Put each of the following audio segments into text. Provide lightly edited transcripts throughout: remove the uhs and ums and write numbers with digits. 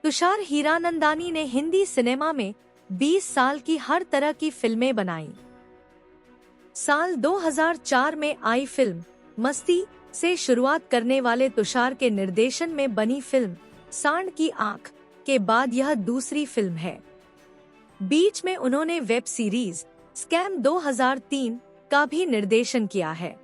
तुषार हीरानंदानी ने हिंदी सिनेमा में 20 साल की हर तरह की फिल्में बनाई। साल 2004 में आई फिल्म मस्ती से शुरुआत करने वाले तुषार के निर्देशन में बनी फिल्म सांड की आंख के बाद यह दूसरी फिल्म है। बीच में उन्होंने वेब सीरीज स्कैम 2003 का भी निर्देशन किया है।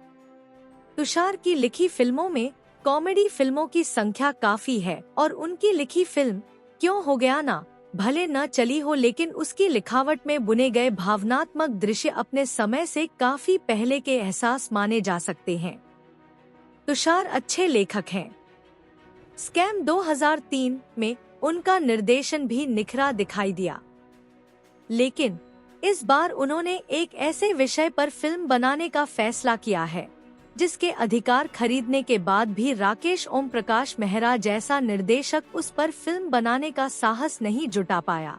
तुषार की लिखी फिल्मों में कॉमेडी फिल्मों की संख्या काफी है और उनकी लिखी फिल्म क्यों हो गया ना भले न चली हो, लेकिन उसकी लिखावट में बुने गए भावनात्मक दृश्य अपने समय से काफी पहले के एहसास माने जा सकते हैं। तुषार अच्छे लेखक हैं। स्कैम 2003 में उनका निर्देशन भी निखरा दिखाई दिया, लेकिन इस बार उन्होंने एक ऐसे विषय पर फिल्म बनाने का फैसला किया है जिसके अधिकार खरीदने के बाद भी राकेश ओम प्रकाश मेहरा जैसा निर्देशक उस पर फिल्म बनाने का साहस नहीं जुटा पाया।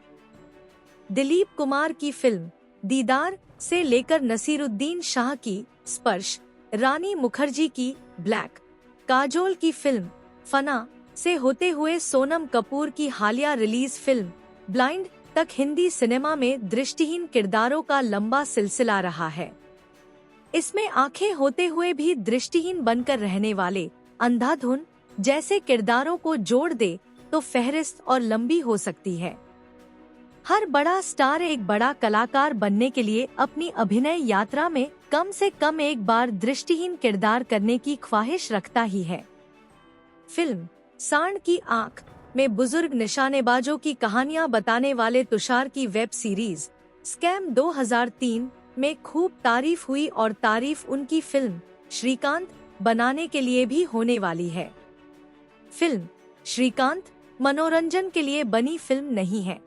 दिलीप कुमार की फिल्म दीदार से लेकर नसीरुद्दीन शाह की स्पर्श, रानी मुखर्जी की ब्लैक, काजोल की फिल्म फना से होते हुए सोनम कपूर की हालिया रिलीज फिल्म ब्लाइंड तक हिंदी सिनेमा में दृष्टिहीन किरदारों का लंबा सिलसिला रहा है। इसमें आंखें होते हुए भी दृष्टिहीन बनकर रहने वाले अंधाधुन जैसे किरदारों को जोड़ दे तो फहरिस्त और लंबी हो सकती है। हर बड़ा स्टार एक बड़ा कलाकार बनने के लिए अपनी अभिनय यात्रा में कम से कम एक बार दृष्टिहीन किरदार करने की ख्वाहिश रखता ही है। फिल्म सांड की आंख में बुजुर्ग निशानेबाजों की कहानियां बताने वाले तुषार की वेब सीरीज स्कैम 2003 में खूब तारीफ हुई और तारीफ उनकी फिल्म श्रीकांत बनाने के लिए भी होने वाली है। फिल्म श्रीकांत मनोरंजन के लिए बनी फिल्म नहीं है।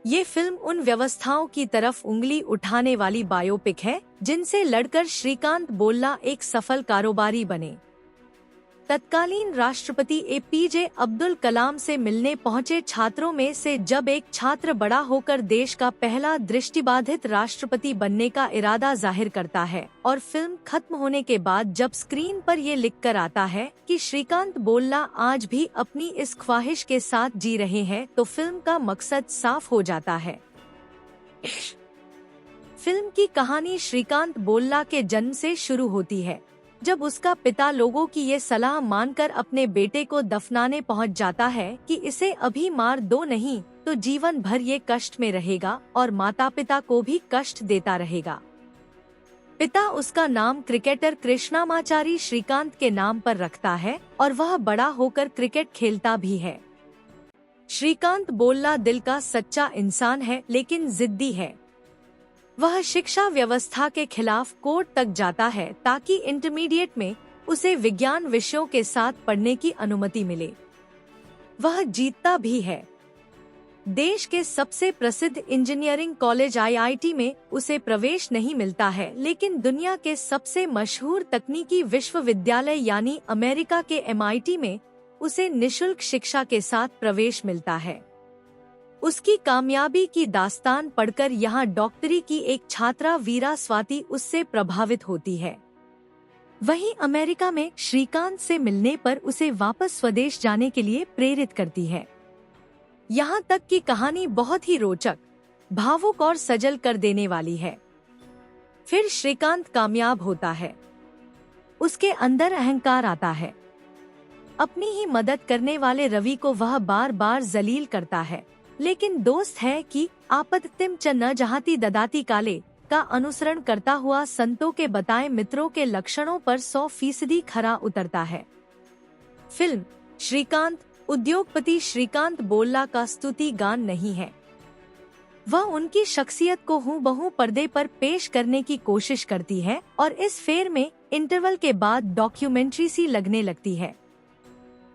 ये फिल्म उन व्यवस्थाओं की तरफ उंगली उठाने वाली बायोपिक है जिनसे लड़कर श्रीकांत बोल्ला एक सफल कारोबारी बने। तत्कालीन राष्ट्रपति APJ अब्दुल कलाम से मिलने पहुंचे छात्रों में से जब एक छात्र बड़ा होकर देश का पहला दृष्टिबाधित राष्ट्रपति बनने का इरादा जाहिर करता है और फिल्म खत्म होने के बाद जब स्क्रीन पर ये लिखकर आता है कि श्रीकांत बोल्ला आज भी अपनी इस ख्वाहिश के साथ जी रहे हैं, तो फिल्म का मकसद साफ हो जाता है। फिल्म की कहानी श्रीकांत बोल्ला के जन्म से शुरू होती है, जब उसका पिता लोगों की ये सलाह मानकर अपने बेटे को दफनाने पहुंच जाता है कि इसे अभी मार दो नहीं तो जीवन भर ये कष्ट में रहेगा और माता पिता को भी कष्ट देता रहेगा। पिता उसका नाम क्रिकेटर कृष्णामाचारी श्रीकांत के नाम पर रखता है और वह बड़ा होकर क्रिकेट खेलता भी है। श्रीकांत बोल्ला दिल का सच्चा इंसान है, लेकिन जिद्दी है। वह शिक्षा व्यवस्था के खिलाफ कोर्ट तक जाता है ताकि इंटरमीडिएट में उसे विज्ञान विषयों के साथ पढ़ने की अनुमति मिले। वह जीतता भी है। देश के सबसे प्रसिद्ध इंजीनियरिंग कॉलेज IIT में उसे प्रवेश नहीं मिलता है, लेकिन दुनिया के सबसे मशहूर तकनीकी विश्वविद्यालय यानी अमेरिका के MIT में उसे निशुल्क शिक्षा के साथ प्रवेश मिलता है। उसकी कामयाबी की दास्तान पढ़कर यहाँ डॉक्टरी की एक छात्रा वीरा स्वाति उससे प्रभावित होती है। वहीं अमेरिका में श्रीकांत से मिलने पर उसे वापस स्वदेश जाने के लिए प्रेरित करती है। यहाँ तक कि कहानी बहुत ही रोचक, भावुक और सजल कर देने वाली है। फिर श्रीकांत कामयाब होता है। उसके अंदर अहंकार आता है। अपनी ही मदद करने वाले रवि को वह बार बार जलील करता है, लेकिन दोस्त है कि आपत्तिम च न जहाती ददाती काले का अनुसरण करता हुआ संतों के बताए मित्रों के लक्षणों पर 100% खरा उतरता है। फिल्म श्रीकांत उद्योगपति श्रीकांत बोल्ला का स्तुति गान नहीं है। वह उनकी शख्सियत को हूबहू पर्दे पर पेश करने की कोशिश करती है और इस फेर में इंटरवल के बाद डॉक्यूमेंट्री सी लगने लगती है।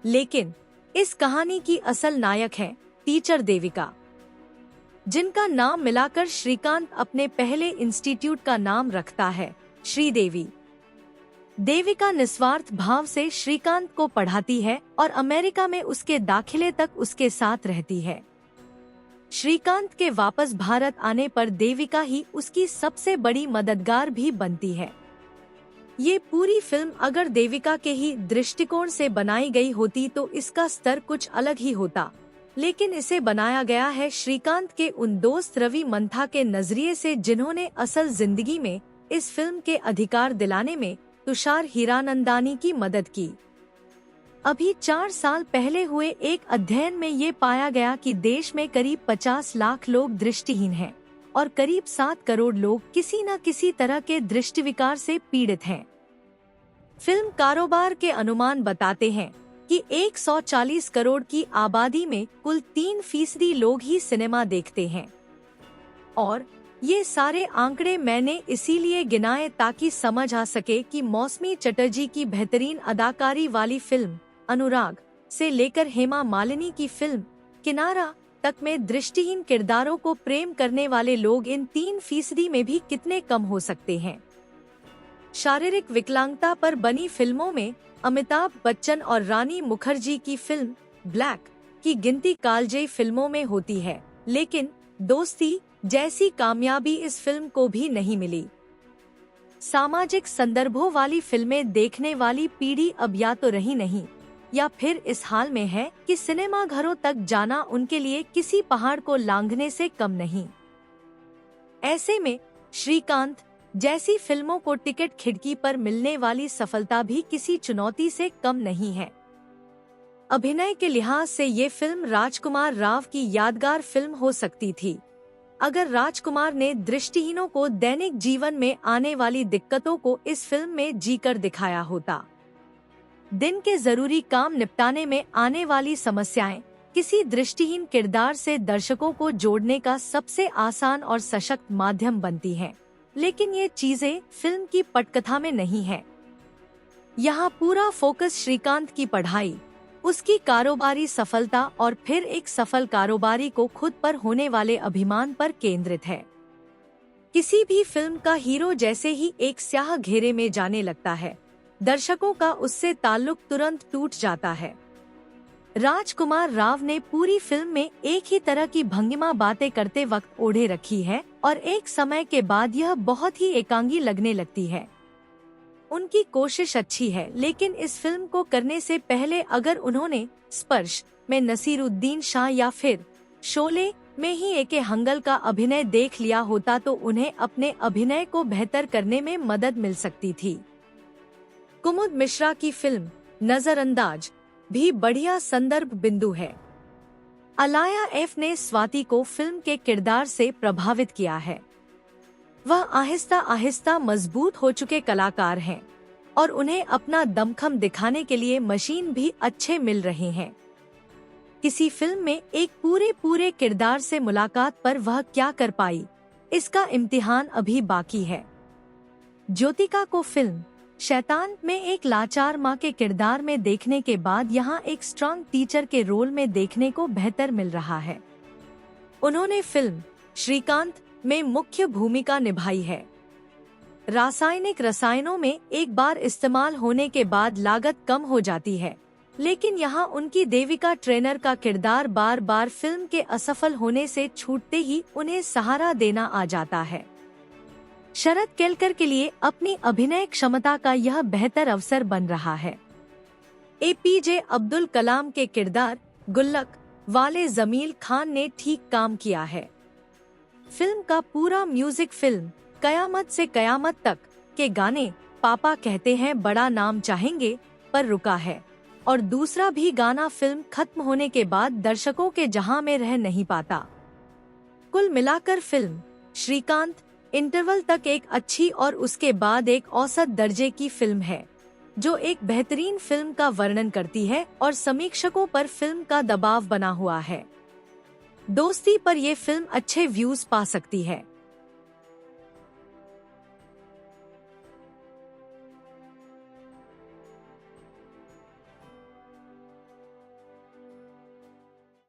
लेकिन इस कहानी की असल नायक है टीचर देविका, जिनका नाम मिलाकर श्रीकांत अपने पहले इंस्टीट्यूट का नाम रखता है श्रीदेवी। देविका निस्वार्थ भाव से श्रीकांत को पढ़ाती है और अमेरिका में उसके दाखिले तक उसके साथ रहती है। श्रीकांत के वापस भारत आने पर देविका ही उसकी सबसे बड़ी मददगार भी बनती है। ये पूरी फिल्म अगर देविका के ही दृष्टिकोण से बनाई गई होती तो इसका स्तर कुछ अलग ही होता। लेकिन इसे बनाया गया है श्रीकांत के उन दोस्त रवि मंथा के नजरिए से जिन्होंने असल जिंदगी में इस फिल्म के अधिकार दिलाने में तुषार हीरानंदानी की मदद की। अभी 4 साल पहले हुए एक अध्ययन में ये पाया गया कि देश में करीब 50 लाख लोग दृष्टिहीन हैं और करीब 7 करोड़ लोग किसी न किसी तरह के दृष्टिविकार से पीड़ित हैं। फिल्म कारोबार के अनुमान बताते हैं कि 140 करोड़ की आबादी में कुल 3% लोग ही सिनेमा देखते हैं। और ये सारे आंकड़े मैंने इसीलिए गिनाए ताकि समझ आ सके कि मौसमी चटर्जी की बेहतरीन अदाकारी वाली फिल्म अनुराग से लेकर हेमा मालिनी की फिल्म किनारा तक में दृष्टिहीन किरदारों को प्रेम करने वाले लोग इन 3% में भी कितने कम हो सकते हैं। शारीरिक विकलांगता पर बनी फिल्मों में अमिताभ बच्चन और रानी मुखर्जी की फिल्म ब्लैक की गिनती कालजयी फिल्मों में होती है, लेकिन दोस्ती जैसी कामयाबी इस फिल्म को भी नहीं मिली। सामाजिक संदर्भों वाली फिल्में देखने वाली पीढ़ी अब या तो रही नहीं या फिर इस हाल में है कि सिनेमा घरों तक जाना उनके लिए किसी पहाड़ को लांघने से कम नहीं। ऐसे में श्रीकांत जैसी फिल्मों को टिकट खिड़की पर मिलने वाली सफलता भी किसी चुनौती से कम नहीं है। अभिनय के लिहाज से ये फिल्म राजकुमार राव की यादगार फिल्म हो सकती थी अगर राजकुमार ने दृष्टिहीनों को दैनिक जीवन में आने वाली दिक्कतों को इस फिल्म में जीकर दिखाया होता। दिन के जरूरी काम निपटाने में आने वाली समस्याएं किसी दृष्टिहीन किरदार से दर्शकों को जोड़ने का सबसे आसान और सशक्त माध्यम बनती हैं। लेकिन ये चीजें फिल्म की पटकथा में नहीं है। यहाँ पूरा फोकस श्रीकांत की पढ़ाई, उसकी कारोबारी सफलता और फिर एक सफल कारोबारी को खुद पर होने वाले अभिमान पर केंद्रित है। किसी भी फिल्म का हीरो जैसे ही एक स्याह घेरे में जाने लगता है, दर्शकों का उससे ताल्लुक तुरंत टूट जाता है। राजकुमार राव ने पूरी फिल्म में एक ही तरह की भंगिमा बातें करते वक्त ओढ़े रखी है और एक समय के बाद यह बहुत ही एकांगी लगने लगती है। उनकी कोशिश अच्छी है, लेकिन इस फिल्म को करने से पहले अगर उन्होंने स्पर्श में नसीरुद्दीन शाह या फिर शोले में ही एके हंगल का अभिनय देख लिया होता तो उन्हें अपने अभिनय को बेहतर करने में मदद मिल सकती थी। कुमुद मिश्रा की फिल्म नजरअंदाज भी बढ़िया संदर्भ बिंदु है। अलाया एफ ने स्वाति को फिल्म के किरदार से प्रभावित किया है। वह आहिस्ता आहिस्ता मजबूत हो चुके कलाकार हैं और उन्हें अपना दमखम दिखाने के लिए मशीन भी अच्छे मिल रहे हैं। किसी फिल्म में एक पूरे किरदार से मुलाकात पर वह क्या कर पाई, इसका इम्तिहान अभी बाकी है। ज्योतिका को फिल्म शैतान में एक लाचार माँ के किरदार में देखने के बाद यहाँ एक स्ट्रॉन्ग टीचर के रोल में देखने को बेहतर मिल रहा है। उन्होंने फिल्म श्रीकांत में मुख्य भूमिका निभाई है। रासायनिक रसायनों में एक बार इस्तेमाल होने के बाद लागत कम हो जाती है, लेकिन यहाँ उनकी देविका ट्रेनर का किरदार बार बार फिल्म के असफल होने से छूटते ही उन्हें सहारा देना आ जाता है। शरद केलकर के लिए अपनी अभिनय क्षमता का यह बेहतर अवसर बन रहा है। एपीजे अब्दुल कलाम के किरदार गुल्लक वाले जमील खान ने ठीक काम किया है। फिल्म का पूरा म्यूजिक फिल्म कयामत से कयामत तक के गाने पापा कहते हैं बड़ा नाम चाहेंगे पर रुका है और दूसरा भी गाना फिल्म खत्म होने के बाद दर्शकों के जहां में रह नहीं पाता। कुल मिलाकर फिल्म श्रीकांत इंटरवल तक एक अच्छी और उसके बाद एक औसत दर्जे की फिल्म है, जो एक बेहतरीन फिल्म का वर्णन करती है और समीक्षकों पर फिल्म का दबाव बना हुआ है। दोस्ती पर ये फिल्म अच्छे व्यूज पा सकती है।